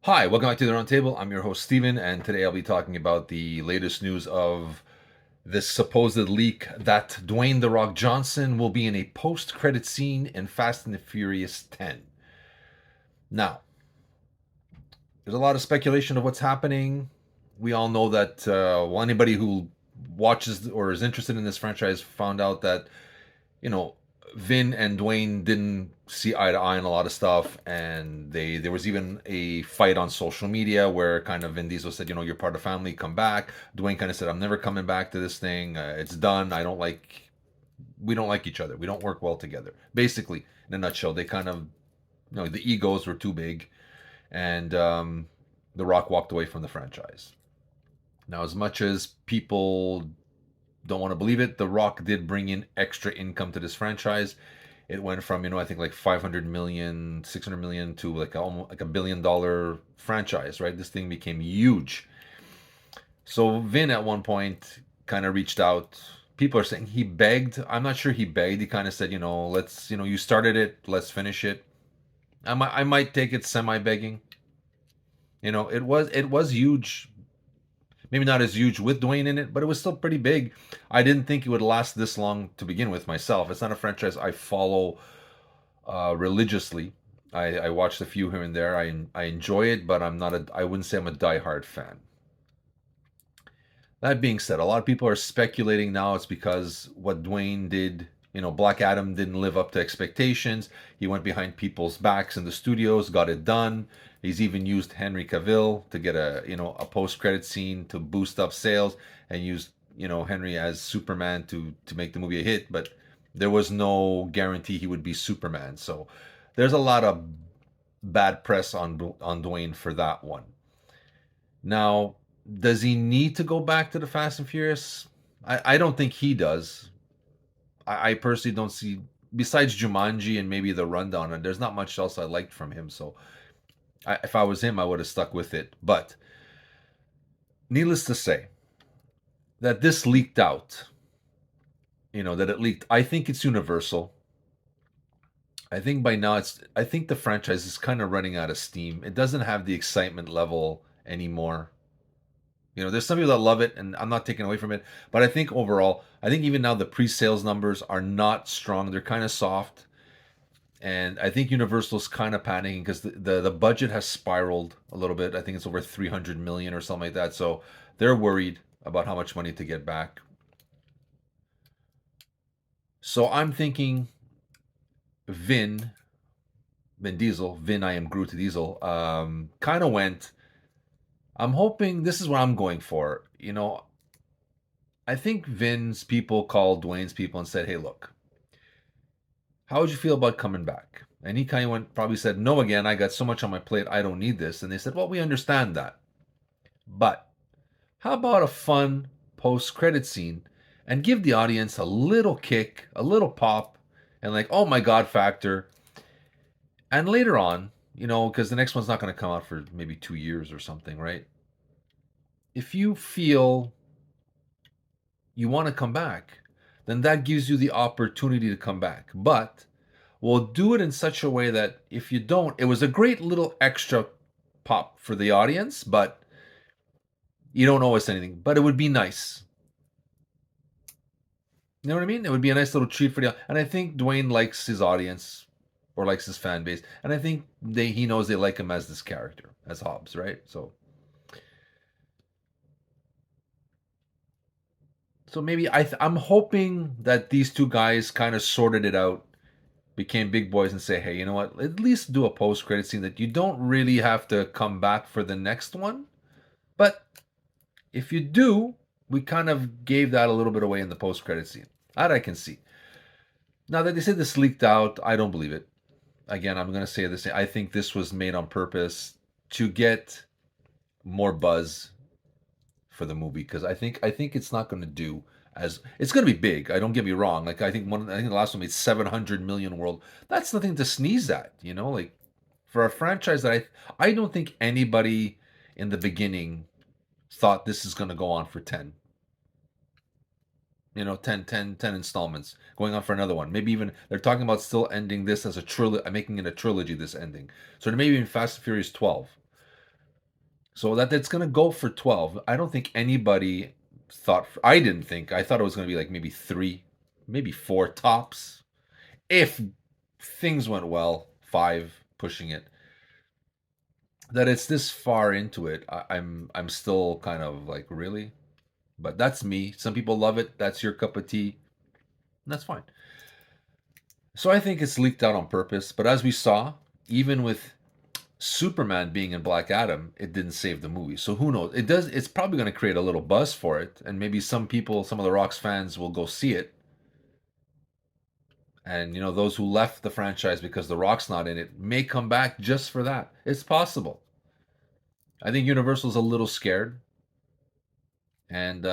Hi, welcome back to the Roundtable. I'm your host, Steven, and today I'll be talking about the latest news of this supposed leak that Dwayne The Rock Johnson will be in a post credit scene in Fast and the Furious 10. Now, there's a lot of speculation of what's happening. We all know that, anybody who watches or is interested in this franchise found out that, you know, Vin and Dwayne didn't see eye to eye on a lot of stuff, and there was even a fight on social media where kind of Vin Diesel said, "You're part of the family, come back." Dwayne kind of said, "I'm never coming back to this thing. It's done. We don't like each other. We don't work well together." Basically, in a nutshell, they kind of, the egos were too big, and The Rock walked away from the franchise. Now, as much as people don't want to believe it, The Rock did bring in extra income to this franchise. It went from, I think like 500 million, 600 million to like almost like $1 billion franchise, right? This thing became huge. So Vin at one point kind of reached out. People are saying he begged. I'm not sure he begged. He kind of said, let's, you started it, let's finish it. I might take it semi begging. It was huge. Maybe not as huge with Dwayne in it, but it was still pretty big. I didn't think it would last this long to begin with myself. It's not a franchise I follow religiously. I watched a few here and there. I enjoy it, but I wouldn't say I'm a diehard fan. That being said, a lot of people are speculating now it's because what Dwayne did, Black Adam didn't live up to expectations. He went behind people's backs in the studios, got it done. He's even used Henry Cavill to get a post-credit scene to boost up sales, and used, Henry as Superman to make the movie a hit, but there was no guarantee he would be Superman. So there's a lot of bad press on Dwayne for that one. Now, does he need to go back to the Fast and Furious? I don't think he does. I personally don't see, besides Jumanji and maybe the Rundown, and there's not much else I liked from him. So if I was him, I would have stuck with it. But needless to say, that this leaked out, that it leaked, I think it's Universal. I think by now I think the franchise is kind of running out of steam. It doesn't have the excitement level anymore. There's some people that love it, and I'm not taking away from it. But I think overall, I think even now the pre-sales numbers are not strong. They're kind of soft, and I think Universal's kind of panicking because the budget has spiraled a little bit. I think it's over 300 million or something like that. So they're worried about how much money to get back. So I'm thinking Vin Diesel, Vin, I am Groot Diesel, kind of went. I'm hoping this is what I'm going for. I think Vin's people called Dwayne's people and said, "Hey, look, how would you feel about coming back?" And he kind of probably said, "No, again, I got so much on my plate, I don't need this." And they said, "Well, we understand that. But how about a fun post credit scene and give the audience a little kick, a little pop, and like, oh my God factor." And later on, because the next one's not going to come out for maybe 2 years or something, right? If you feel you want to come back, then that gives you the opportunity to come back. But we'll do it in such a way that if you don't, it was a great little extra pop for the audience, but you don't owe us anything. But it would be nice. You know what I mean? It would be a nice little treat for the, and I think Dwayne likes his audience or likes his fan base, and I think he knows they like him as this character, as Hobbs, right? So maybe I'm hoping that these two guys kind of sorted it out, became big boys, and say, "Hey, you know what? At least do a post credit scene that you don't really have to come back for the next one. But if you do, we kind of gave that a little bit away in the post credit scene." That I can see. Now that they said this leaked out, I don't believe it. Again, I'm going to say this. I think this was made on purpose to get more buzz for the movie, because I think it's not going to do as, it's going to be big. I don't get me wrong. Like I think the last one made 700 million world. That's nothing to sneeze at. Like for a franchise that I don't think anybody in the beginning thought this is going to go on for 10. 10 installments, going on for another one. Maybe even they're talking about still ending this as a trilogy, making it a trilogy. This ending, so maybe even Fast and Furious 12. So that it's gonna go for 12. I don't think anybody thought. I didn't think. I thought it was gonna be like maybe three, maybe four tops. If things went well, five, pushing it. That it's this far into it, I'm still kind of like really, but that's me. Some people love it. That's your cup of tea. That's fine. So I think it's leaked out on purpose. But as we saw, even with Superman being in Black Adam, it didn't save the movie. So who knows? It does. It's probably going to create a little buzz for it, and maybe some people, some of the Rock's fans, will go see it. And those who left the franchise because the Rock's not in it may come back just for that. It's possible. I think Universal's a little scared, and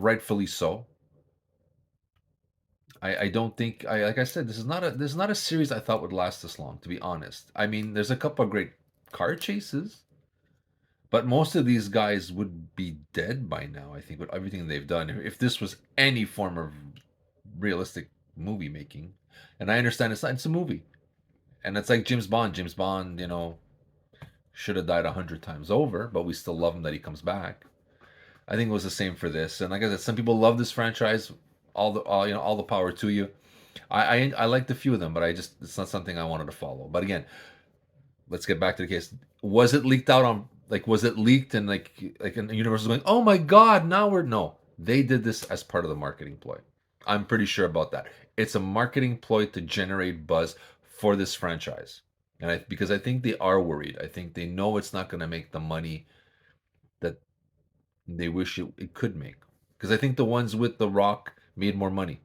rightfully so. I don't think I like I said this is not a series I thought would last this long. To be honest, I mean, there's a couple of great car chases, but most of these guys would be dead by now, I think, with everything they've done. If this was any form of realistic movie making, and I understand it's a movie, and it's like James Bond. James Bond, should have died 100 times over, but we still love him that he comes back. I think it was the same for this, and like I said, some people love this franchise. All the power to you. I liked a few of them, but it's not something I wanted to follow. But again, let's get back to the case. Was it leaked out on was it leaked and like in Universal going, oh my god, now we're no. They did this as part of the marketing ploy. I'm pretty sure about that. It's a marketing ploy to generate buzz for this franchise. Because I think they are worried. I think they know it's not going to make the money that they wish it could make. Because I think the ones with The Rock made more money.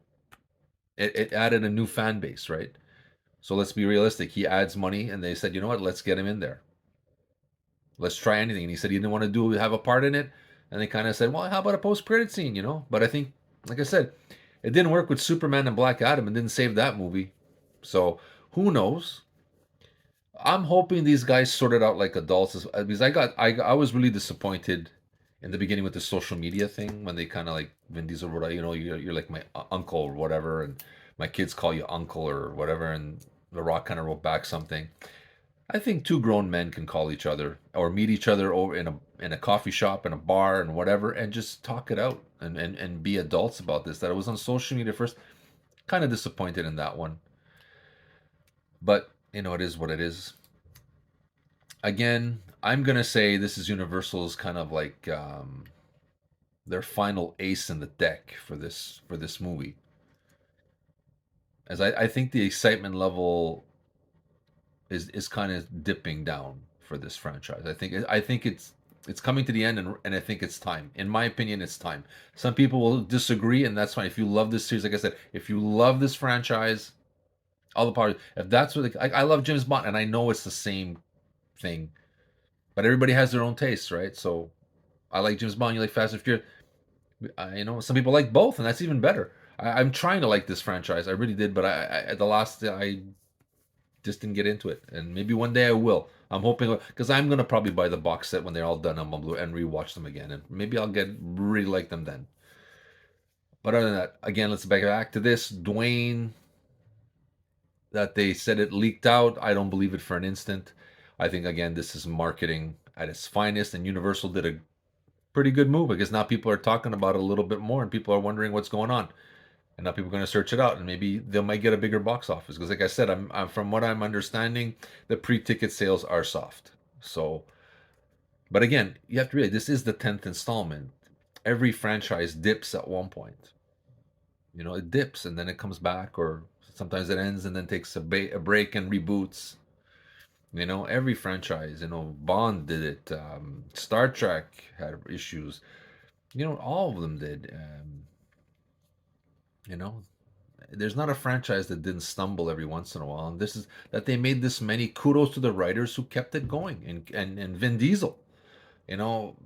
It added a new fan base, right? So let's be realistic. He adds money, and they said, you know what? Let's get him in there. Let's try anything. And he said he didn't want to have a part in it, and they kind of said, well, how about a post-credit scene? But I think, like I said, it didn't work with Superman and Black Adam, and didn't save that movie. So who knows? I'm hoping these guys sort it out like adults, because I was really disappointed in the beginning with the social media thing when they kind of like Vin Diesel wrote, you're like my uncle or whatever, and my kids call you uncle or whatever, and The Rock kind of wrote back something. I think two grown men can call each other or meet each other over in a coffee shop, in a bar, and whatever, and just talk it out and be adults about this. That it was on social media first. Kind of disappointed in that one, but it is what it is. Again, I'm gonna say this is Universal's kind of like their final ace in the deck for this movie. As I think the excitement level is kind of dipping down for this franchise. I think it's coming to the end, and I think it's time. In my opinion, it's time. Some people will disagree, and that's fine. If you love this series, like I said, if you love this franchise, all the power. If that's what I love James Bond, and I know it's the same thing, but everybody has their own tastes, right? So I like James Bond. You like Fast and Furious. Some people like both, and that's even better. I'm trying to like this franchise. I really did, but at the last, I just didn't get into it. And maybe one day I will. I'm hoping, because I'm gonna probably buy the box set when they're all done on Blue and rewatch them again, and maybe I'll get really like them then. But other than that, again, let's back to this Dwayne. That they said it leaked out. I don't believe it for an instant. I think again, this is marketing at its finest, and Universal did a pretty good move because now people are talking about it a little bit more, and people are wondering what's going on. And now people are going to search it out, and maybe they might get a bigger box office because, like I said, I'm from what I'm understanding, the pre-ticket sales are soft. So, but again, you have to realize this is the 10th installment. Every franchise dips at one point. It dips and then it comes back, or sometimes it ends and then takes a break and reboots. Every franchise. Bond did it. Star Trek had issues. All of them did. You know, there's not a franchise that didn't stumble every once in a while, and this is that they made this many. Kudos to the writers who kept it going, and Vin Diesel.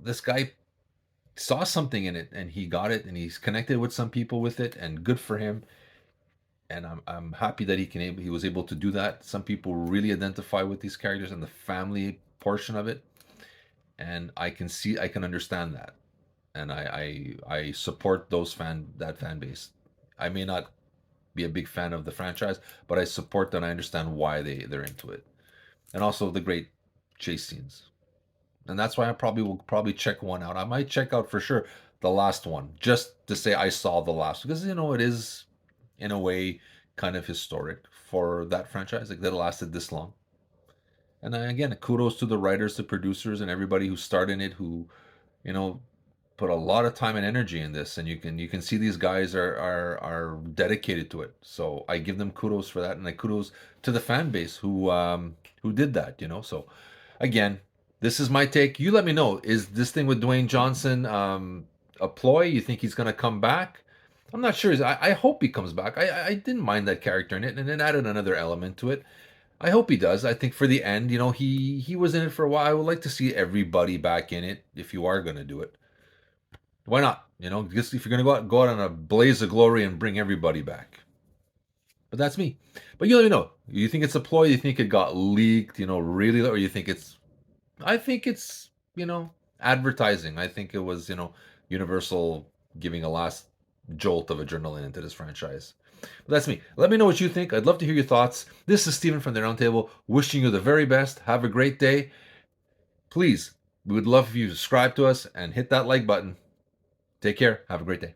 This guy saw something in it, and he got it, and he's connected with some people with it, and good for him. And I'm happy that he was able to do that. Some people really identify with these characters and the family portion of it, and I can understand that, and I support that fan base. I may not be a big fan of the franchise, but I support that. And I understand why they're into it, and also the great chase scenes. and that's why I probably will probably check one out. I might check out for sure the last one just to say I saw the last, because it is in a way kind of historic for that franchise, like that it lasted this long. And again, kudos to the writers, the producers, and everybody who starred in it, who you know put a lot of time and energy in this, and you can see these guys are dedicated to it. So I give them kudos for that, and I kudos to the fan base who did that. So again, this is my take. You let me know. Is this thing with Dwayne Johnson a ploy? You think he's gonna come back? I'm not sure. I hope he comes back. I didn't mind that character in it, and it added another element to it. I hope he does. I think for the end, he was in it for a while. I would like to see everybody back in it if you are going to do it. Why not? Just if you're going to go out on a blaze of glory and bring everybody back. But that's me. But you let me know. You think it's a ploy? You think it got leaked? Really, or you think it's? I think it's advertising. I think it was Universal giving a last jolt of adrenaline into this franchise. But that's me. Let me know what you think. I'd love to hear your thoughts. This is Steven from the Roundtable, wishing you the very best. Have a great day. Please, we would love if you subscribe to us and hit that like button. Take care. Have a great day.